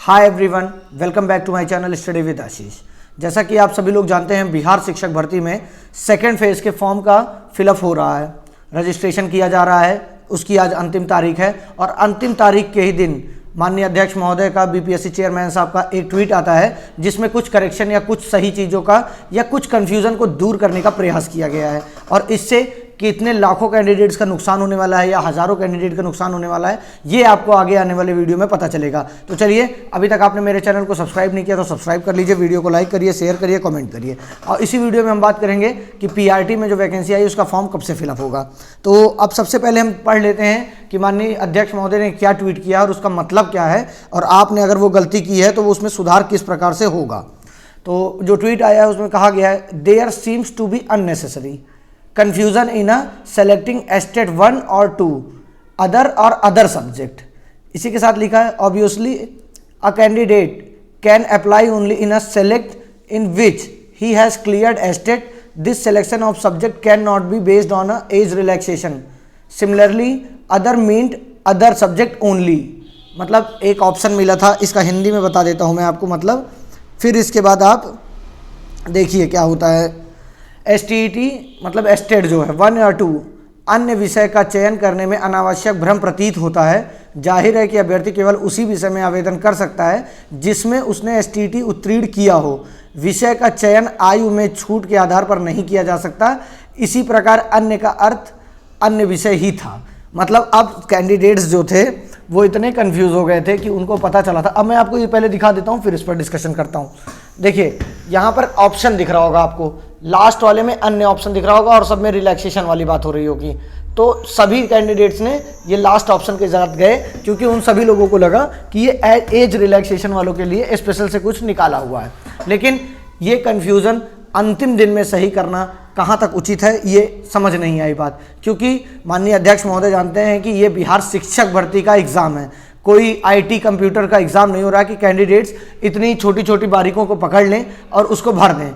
Hi everyone, welcome back to my channel study with Ashish. जैसा कि आप सभी लोग जानते हैं, बिहार शिक्षक भर्ती में सेकेंड फेज़ के फॉर्म का फिलअप हो रहा है, रजिस्ट्रेशन किया जा रहा है। उसकी आज अंतिम तारीख है और अंतिम तारीख के ही दिन माननीय अध्यक्ष महोदय का, बीपीएससी चेयरमैन साहब का एक ट्वीट आता है जिसमें कुछ करेक्शन या कुछ सही चीज़ों का या कुछ कन्फ्यूज़न को दूर करने का प्रयास किया गया है। और इससे कितने लाखों कैंडिडेट्स का नुकसान होने वाला है या हज़ारों कैंडिडेट का नुकसान होने वाला है, ये आपको आगे आने वाले वीडियो में पता चलेगा। तो चलिए, अभी तक आपने मेरे चैनल को सब्सक्राइब नहीं किया तो सब्सक्राइब कर लीजिए, वीडियो को लाइक करिए, शेयर करिए, कमेंट करिए। और इसी वीडियो में हम बात करेंगे कि पीआरटी में जो वैकेंसी आई उसका फॉर्म कब से फिलअप होगा। तो अब सबसे पहले हम पढ़ लेते हैं कि माननीय अध्यक्ष महोदय ने क्या ट्वीट किया और उसका मतलब क्या है, और आपने अगर वो गलती की है तो वो उसमें सुधार किस प्रकार से होगा। तो जो ट्वीट आया है उसमें कहा गया है, there seems to be unnecessary confusion in a selecting estate 1 or 2 other subject। इसी के साथ लिखा है, obviously a candidate can apply only in a select in which he has cleared estate। This selection of subject cannot be based on a age relaxation। Similarly other meant other subject only। मतलब एक option मिला था, इसका हिंदी में बता देता हूँ मैं आपको, मतलब फिर इसके बाद आप देखिए क्या होता है। एसटीईटी मतलब एस्टेट जो है 1 या 2 अन्य विषय का चयन करने में अनावश्यक भ्रम प्रतीत होता है। जाहिर है कि अभ्यर्थी केवल उसी विषय में आवेदन कर सकता है जिसमें उसने एसटीईटी उत्तीर्ण किया हो। विषय का चयन आयु में छूट के आधार पर नहीं किया जा सकता। इसी प्रकार अन्य का अर्थ अन्य विषय ही था। मतलब अब कैंडिडेट्स जो थे वो इतने कंफ्यूज हो गए थे कि उनको पता चला था। अब मैं आपको ये पहले दिखा देता हूँ, फिर इस पर डिस्कशन करता हूँ। देखिए यहाँ पर ऑप्शन दिख रहा होगा आपको, लास्ट वाले में अन्य ऑप्शन दिख रहा होगा और सब में रिलैक्सेशन वाली बात हो रही होगी। तो सभी कैंडिडेट्स ने ये लास्ट ऑप्शन के साथ गए क्योंकि उन सभी लोगों को लगा कि ये एज रिलैक्सेशन वालों के लिए स्पेशल से कुछ निकाला हुआ है। लेकिन ये कन्फ्यूज़न अंतिम दिन में सही करना कहाँ तक उचित है, ये समझ नहीं आई बात, क्योंकि माननीय अध्यक्ष महोदय जानते हैं कि ये बिहार शिक्षक भर्ती का एग्ज़ाम है, कोई आईटी कंप्यूटर का एग्ज़ाम नहीं हो रहा कि कैंडिडेट्स इतनी छोटी छोटी बारीकों को पकड़ लें और उसको भर दें।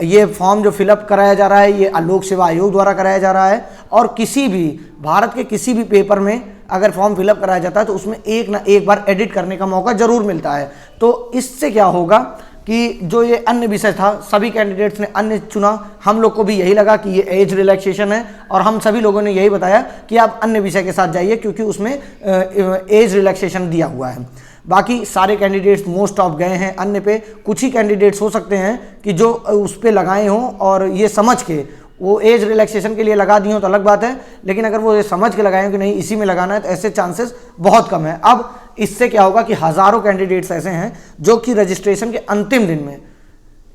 ये फॉर्म जो फिलअप कराया जा रहा है ये लोक सेवा आयोग द्वारा कराया जा रहा है, और किसी भी भारत के किसी भी पेपर में अगर फॉर्म फिलअप कराया जाता है तो उसमें एक ना एक बार एडिट करने का मौका ज़रूर मिलता है। तो इससे क्या होगा कि जो ये अन्य विषय था, सभी कैंडिडेट्स ने अन्य चुना। हम लोग को भी यही लगा कि ये एज रिलैक्सेशन है और हम सभी लोगों ने यही बताया कि आप अन्य विषय के साथ जाइए क्योंकि उसमें एज रिलैक्सेशन दिया हुआ है। बाकी सारे कैंडिडेट्स मोस्ट ऑफ गए हैं अन्य पे। कुछ ही कैंडिडेट्स हो सकते हैं कि जो उस पर लगाए हों और ये समझ के वो एज रिलैक्सेशन के लिए लगा दी हो तो अलग बात है, लेकिन अगर वो ये समझ के लगाए हो कि नहीं इसी में लगाना है तो ऐसे चांसेस बहुत कम है। अब इससे क्या होगा कि हज़ारों कैंडिडेट्स ऐसे हैं जो कि रजिस्ट्रेशन के अंतिम दिन में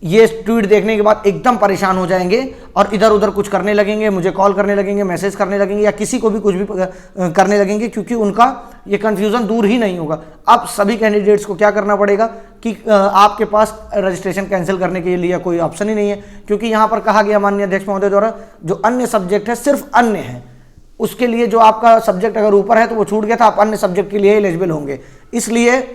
ये ट्वीट देखने के बाद एकदम परेशान हो जाएंगे और इधर उधर कुछ करने लगेंगे, मुझे कॉल करने लगेंगे, मैसेज करने लगेंगे या किसी को भी कुछ भी करने लगेंगे, क्योंकि उनका ये कन्फ्यूज़न दूर ही नहीं होगा। अब सभी कैंडिडेट्स को क्या करना पड़ेगा कि आपके पास रजिस्ट्रेशन कैंसिल करने के लिए कोई ऑप्शन ही नहीं है, क्योंकि यहाँ पर कहा गया माननीय अध्यक्ष महोदय द्वारा जो अन्य सब्जेक्ट है सिर्फ अन्य है, उसके लिए जो आपका सब्जेक्ट अगर ऊपर है तो वो छूट गया था, आप अन्य सब्जेक्ट के लिए एलिजिबल होंगे। इसलिए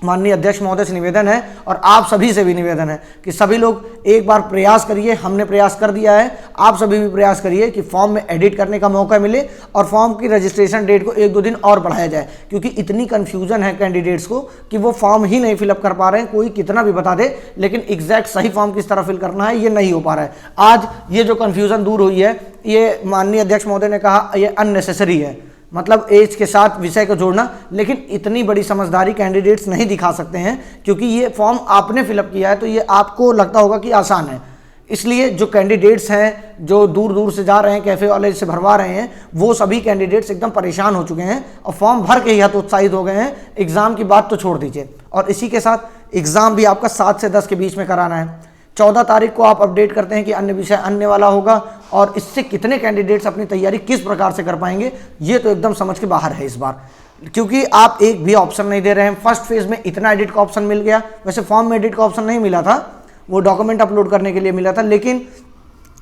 माननीय अध्यक्ष महोदय से निवेदन है और आप सभी से भी निवेदन है कि सभी लोग एक बार प्रयास करिए। हमने प्रयास कर दिया है, आप सभी भी प्रयास करिए कि फॉर्म में एडिट करने का मौका मिले और फॉर्म की रजिस्ट्रेशन डेट को 1-2 दिन और बढ़ाया जाए, क्योंकि इतनी कन्फ्यूजन है कैंडिडेट्स को कि वो फॉर्म ही नहीं फिलअप कर पा रहे हैं। कोई कितना भी बता दे लेकिन एग्जैक्ट सही फॉर्म किस तरह फिल करना है ये नहीं हो पा रहा है। आज ये जो कन्फ्यूजन दूर हुई है, ये माननीय अध्यक्ष महोदय ने कहा ये अननेसेसरी है, मतलब एज के साथ विषय को जोड़ना, लेकिन इतनी बड़ी समझदारी कैंडिडेट्स नहीं दिखा सकते हैं क्योंकि ये फॉर्म आपने फिलअप किया है तो ये आपको लगता होगा कि आसान है। इसलिए जो कैंडिडेट्स हैं जो दूर दूर से जा रहे हैं, कैफे वाले से भरवा रहे हैं, वो सभी कैंडिडेट्स एकदम परेशान हो चुके हैं और फॉर्म भर के ही हतोत्साहित हो गए हैं। एग्ज़ाम की बात तो छोड़ दीजिए, और इसी के साथ एग्ज़ाम भी आपका 7 से 10 के बीच में कराना है। 14 तारीख को आप अपडेट करते हैं कि अन्य विषय अन्य वाला होगा, और इससे कितने कैंडिडेट्स अपनी तैयारी किस प्रकार से कर पाएंगे ये तो एकदम समझ के बाहर है इस बार, क्योंकि आप एक भी ऑप्शन नहीं दे रहे हैं। फर्स्ट फेज में इतना एडिट का ऑप्शन मिल गया, वैसे फॉर्म में एडिट का ऑप्शन नहीं मिला था, वो डॉक्यूमेंट अपलोड करने के लिए मिला था, लेकिन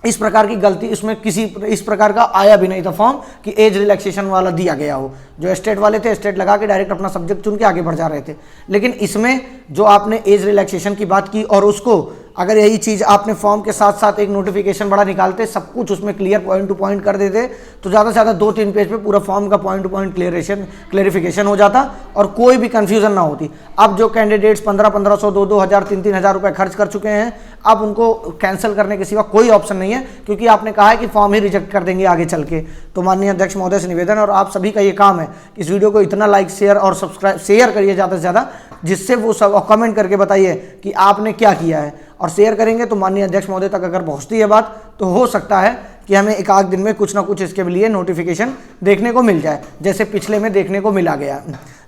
इस प्रकार की गलती इसमें किसी इस प्रकार का आया भी नहीं था फॉर्म कि एज रिलैक्सेशन वाला दिया गया हो। जो स्टेट वाले थे स्टेट लगा के डायरेक्ट अपना सब्जेक्ट चुन के आगे बढ़ जा रहे थे, लेकिन इसमें जो आपने एज रिलैक्सेशन की बात की और उसको अगर यही चीज़ आपने फॉर्म के साथ साथ एक नोटिफिकेशन बड़ा निकालते, सब कुछ उसमें क्लियर पॉइंट टू पॉइंट कर देते, तो ज़्यादा से ज़्यादा 2-3 पेज पे पूरा फॉर्म का पॉइंट टू पॉइंट क्लेरिफिकेशन हो जाता और कोई भी कंफ्यूजन ना होती। अब जो कैंडिडेट्स 1500, 2-2 हज़ार, 3-3 हज़ार रुपये खर्च कर चुके हैं, अब उनको कैंसिल करने के सिवा कोई ऑप्शन नहीं है, क्योंकि आपने कहा है कि फॉर्म ही रिजेक्ट कर देंगे आगे चल के। तो माननीय अध्यक्ष महोदय से निवेदन और आप सभी का ये काम है, इस वीडियो को इतना लाइक, शेयर और सब्सक्राइब शेयर करिए ज़्यादा से ज़्यादा, जिससे वो सब कमेंट करके बताइए कि आपने क्या किया है। और शेयर करेंगे तो माननीय अध्यक्ष महोदय तक अगर पहुंचती है बात, तो हो सकता है कि हमें एक आध दिन में कुछ ना कुछ इसके लिए नोटिफिकेशन देखने को मिल जाए, जैसे पिछले में देखने को मिला गया।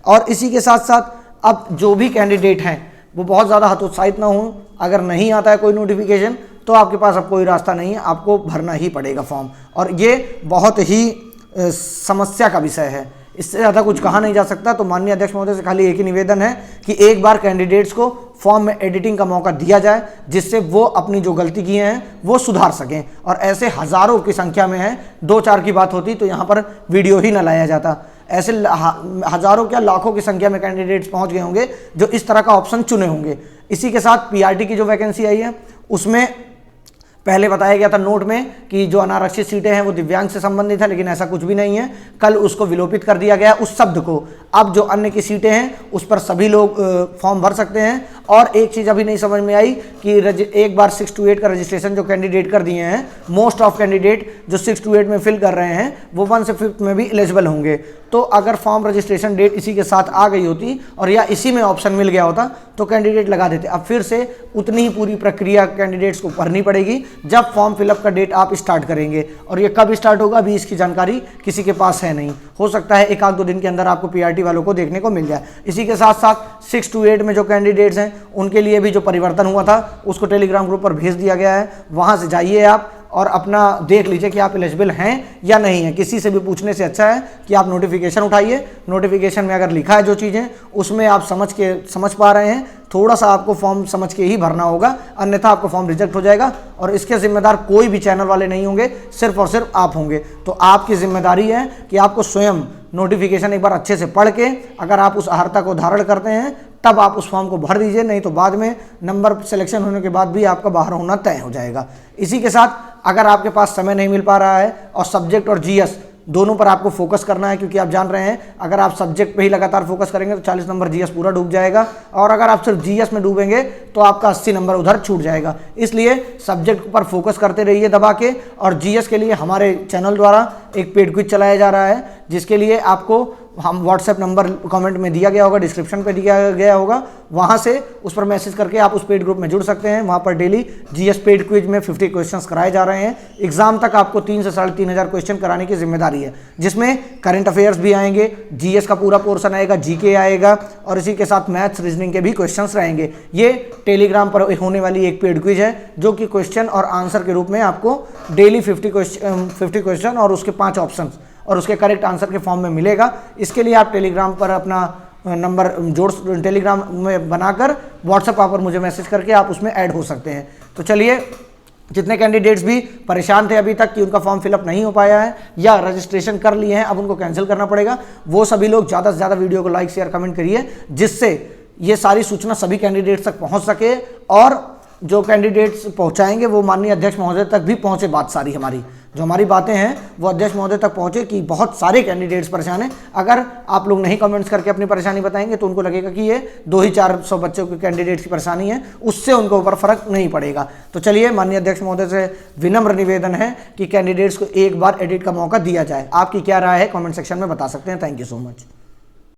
और इसी के साथ साथ अब जो भी कैंडिडेट हैं वो बहुत ज़्यादा हतोत्साहित ना हो, अगर नहीं आता है कोई नोटिफिकेशन तो आपके पास अब कोई रास्ता नहीं है, आपको भरना ही पड़ेगा फॉर्म। और ये बहुत ही समस्या का विषय है, इससे ज़्यादा कुछ कहा नहीं जा सकता। तो माननीय अध्यक्ष महोदय से खाली एक ही निवेदन है कि एक बार कैंडिडेट्स को फॉर्म में एडिटिंग का मौका दिया जाए, जिससे वो अपनी जो गलती किए हैं वो सुधार सकें। और ऐसे हज़ारों की संख्या में है, 2-4 की बात होती तो यहाँ पर वीडियो ही न लाया जाता। ऐसे हज़ारों क्या लाखों की संख्या में कैंडिडेट्स पहुँच गए होंगे जो इस तरह का ऑप्शन चुने होंगे। इसी के साथ पीआरटी की जो वैकेंसी आई है उसमें पहले बताया गया था नोट में कि जो अनारक्षित सीटें हैं वो दिव्यांग से संबंधित है, लेकिन ऐसा कुछ भी नहीं है। कल उसको विलोपित कर दिया गया उस शब्द को। अब जो अन्य की सीटें हैं उस पर सभी लोग फॉर्म भर सकते हैं। और एक चीज़ अभी नहीं समझ में आई कि एक बार 6 to 8 का रजिस्ट्रेशन जो कैंडिडेट कर दिए हैं, मोस्ट ऑफ कैंडिडेट जो 6 to 8 में फिल कर रहे हैं वो 1 से 5 में भी एलिजिबल होंगे। तो अगर फॉर्म रजिस्ट्रेशन डेट इसी के साथ आ गई होती और या इसी में ऑप्शन मिल गया होता तो कैंडिडेट लगा देते। अब फिर से उतनी ही पूरी प्रक्रिया कैंडिडेट्स को भरनी पड़ेगी जब फॉर्म फिलअप का डेट आप स्टार्ट करेंगे। और ये कब स्टार्ट होगा अभी इसकी जानकारी किसी के पास है नहीं। हो सकता है 1-2 दिन के अंदर आपको पीआरटी वालों को देखने को मिल जाए। इसी के साथ साथ 6 to 8 में जो कैंडिडेट्स हैं उनके लिए भी जो परिवर्तन हुआ था उसको टेलीग्राम ग्रुप पर भेज दिया गया है। वहाँ से जाइए आप और अपना देख लीजिए कि आप एलिजिबल हैं या नहीं हैं। किसी से भी पूछने से अच्छा है कि आप नोटिफिकेशन उठाइए। नोटिफिकेशन में अगर लिखा है जो चीज़ें उसमें आप समझ पा रहे हैं, थोड़ा सा आपको फॉर्म समझ के ही भरना होगा, अन्यथा आपका फॉर्म रिजेक्ट हो जाएगा। और इसके जिम्मेदार कोई भी चैनल वाले नहीं होंगे, सिर्फ और सिर्फ आप होंगे। तो आपकी जिम्मेदारी है कि आपको स्वयं नोटिफिकेशन एक बार अच्छे से पढ़ के अगर आप उस अर्हता को धारण करते हैं तब आप उस फॉर्म को भर दीजिए, नहीं तो बाद में नंबर सिलेक्शन होने के बाद भी आपका बाहर होना तय हो जाएगा। इसी के साथ अगर आपके पास समय नहीं मिल पा रहा है और सब्जेक्ट और जीएस दोनों पर आपको फोकस करना है, क्योंकि आप जान रहे हैं अगर आप सब्जेक्ट पे ही लगातार फोकस करेंगे तो 40 नंबर जीएस पूरा डूब जाएगा, और अगर आप सिर्फ जीएस में डूबेंगे तो आपका 80 नंबर उधर छूट जाएगा। इसलिए सब्जेक्ट पर फोकस करते रहिए दबा के। और जीएस के लिए हमारे चैनल द्वारा एक पेड क्विज चलाया जा रहा है, जिसके लिए आपको हम व्हाट्सएप नंबर कमेंट में दिया गया होगा, डिस्क्रिप्शन पे दिया गया होगा, वहाँ से उस पर मैसेज करके आप उस पेड ग्रुप में जुड़ सकते हैं। वहाँ पर डेली जीएस पेड क्विज में 50 क्वेश्चंस कराए जा रहे हैं। एग्जाम तक आपको 3 से 3,500 क्वेश्चन कराने की जिम्मेदारी है, जिसमें करंट अफेयर्स भी आएंगे, जीएस का पूरा पोर्शन आएगा, जीके आएगा, और इसी के साथ मैथ्स रीजनिंग के भी क्वेश्चंस रहेंगे। ये टेलीग्राम पर होने वाली एक पेड क्विज है जो कि क्वेश्चन और आंसर के रूप में आपको डेली 50 क्वेश्चन और उसके 5 ऑप्शन और उसके करेक्ट आंसर के फॉर्म में मिलेगा। इसके लिए आप टेलीग्राम पर अपना नंबर टेलीग्राम में बनाकर व्हाट्सएप पर मुझे मैसेज करके आप उसमें ऐड हो सकते हैं। तो चलिए, जितने कैंडिडेट्स भी परेशान थे अभी तक कि उनका फॉर्म फिलअप नहीं हो पाया है या रजिस्ट्रेशन कर लिए हैं अब उनको कैंसिल करना पड़ेगा, वो सभी लोग ज़्यादा से ज़्यादा वीडियो को लाइक शेयर कमेंट करिए, जिससे ये सारी सूचना सभी कैंडिडेट्स तक पहुँच सके। और जो कैंडिडेट्स पहुंचाएंगे वो माननीय अध्यक्ष महोदय तक भी पहुंचे, बात सारी हमारी जो हमारी बातें हैं वो अध्यक्ष महोदय तक पहुंचे कि बहुत सारे कैंडिडेट्स परेशान हैं। अगर आप लोग नहीं कमेंट्स करके अपनी परेशानी बताएंगे तो उनको लगेगा कि ये 200-400 बच्चों के कैंडिडेट्स की परेशानी है, उससे उनके ऊपर फर्क नहीं पड़ेगा। तो चलिए, माननीय अध्यक्ष महोदय से विनम्र निवेदन है कि कैंडिडेट्स को एक बार एडिट का मौका दिया जाए। आपकी क्या राय है कॉमेंट सेक्शन में बता सकते हैं। Thank you so much.